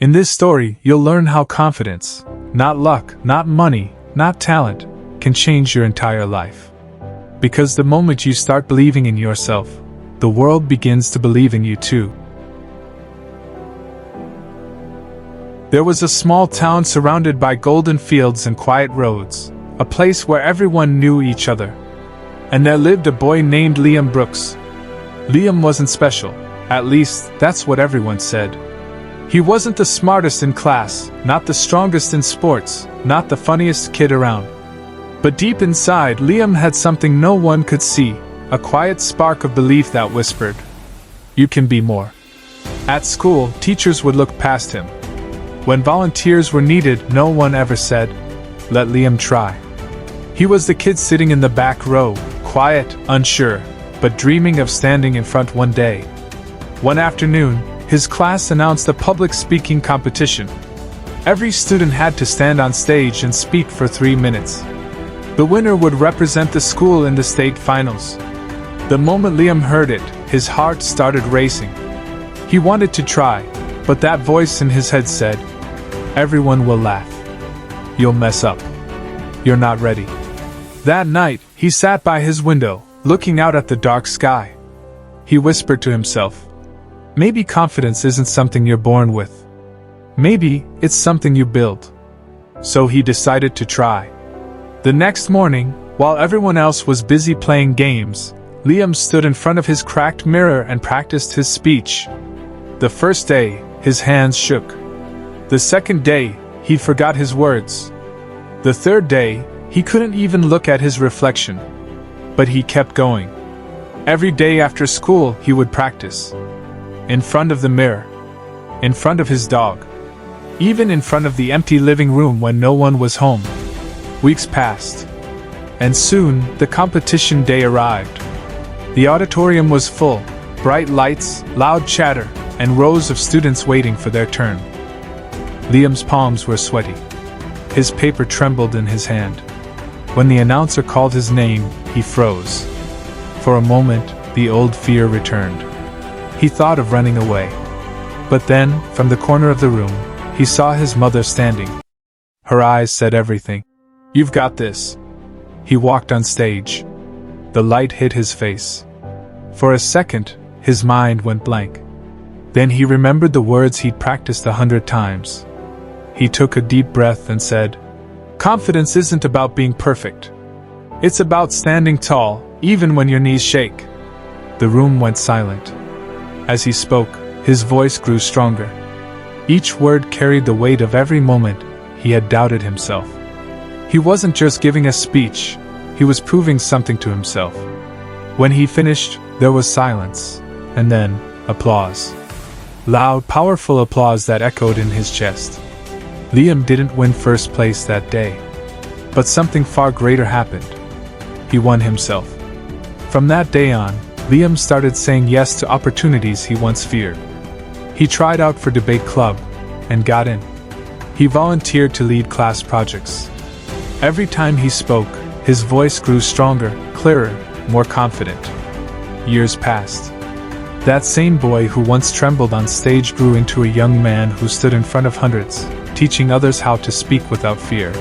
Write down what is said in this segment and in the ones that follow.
In this story, you'll learn how confidence, not luck, not money, not talent, can change your entire life. Because the moment you start believing in yourself, the world begins to believe in you too. There was a small town surrounded by golden fields and quiet roads, a place where everyone knew each other. And there lived a boy named Liam Brooks. Liam wasn't special, at least that's what everyone said. He wasn't the smartest in class, not the strongest in sports, not the funniest kid around. But deep inside, Liam had something no one could see, a quiet spark of belief that whispered, "You can be more." At school, teachers would look past him. When volunteers were needed, no one ever said, "Let Liam try." He was the kid sitting in the back row, quiet, unsure, but dreaming of standing in front one day. One afternoon, his class announced a public speaking competition. Every student had to stand on stage and speak for 3 minutes. The winner would represent the school in the state finals. The moment Liam heard it, his heart started racing. He wanted to try, but that voice in his head said, "Everyone will laugh. You'll mess up. You're not ready." That night, he sat by his window, looking out at the dark sky. He whispered to himself, "Maybe confidence isn't something you're born with. Maybe it's something you build." So he decided to try. The next morning, while everyone else was busy playing games, Liam stood in front of his cracked mirror and practiced his speech. The first day, his hands shook. The second day, he forgot his words. The third day, he couldn't even look at his reflection. But he kept going. Every day after school, he would practice. In front of the mirror. In front of his dog. Even in front of the empty living room when no one was home. Weeks passed. And soon, the competition day arrived. The auditorium was full, bright lights, loud chatter, and rows of students waiting for their turn. Liam's palms were sweaty. His paper trembled in his hand. When the announcer called his name, he froze. For a moment, the old fear returned. He thought of running away. But then, from the corner of the room, he saw his mother standing. Her eyes said everything. "You've got this." He walked on stage. The light hit his face. For a second, his mind went blank. Then he remembered the words he'd practiced 100 times. He took a deep breath and said, "Confidence isn't about being perfect. It's about standing tall, even when your knees shake." The room went silent. As he spoke, his voice grew stronger. Each word carried the weight of every moment he had doubted himself. He wasn't just giving a speech, he was proving something to himself. When he finished, there was silence, and then applause. Loud, powerful applause that echoed in his chest. Liam didn't win first place that day. But something far greater happened. He won himself. From that day on, Liam started saying yes to opportunities he once feared. He tried out for debate club, and got in. He volunteered to lead class projects. Every time he spoke, his voice grew stronger, clearer, more confident. Years passed. That same boy who once trembled on stage grew into a young man who stood in front of hundreds, teaching others how to speak without fear.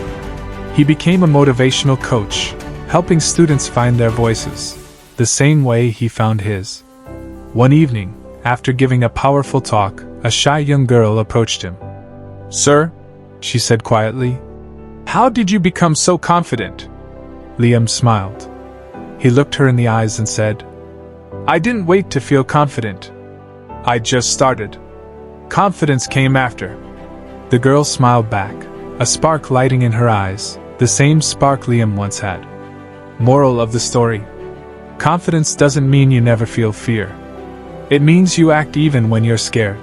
He became a motivational coach, helping students find their voices, the same way he found his. One evening, after giving a powerful talk, a shy young girl approached him. "Sir," she said quietly, "how did you become so confident?" Liam smiled. He looked her in the eyes and said, "I didn't wait to feel confident. I just started. Confidence came after." The girl smiled back, a spark lighting in her eyes, the same spark Liam once had. Moral of the story: confidence doesn't mean you never feel fear. It means you act even when you're scared.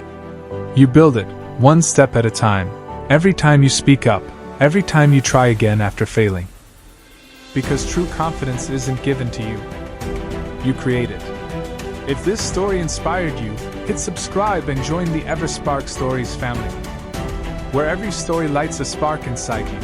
You build it, one step at a time, every time you speak up, every time you try again after failing. Because true confidence isn't given to you. You create it. If this story inspired you, hit subscribe and join the Everspark Stories family, where every story lights a spark inside you.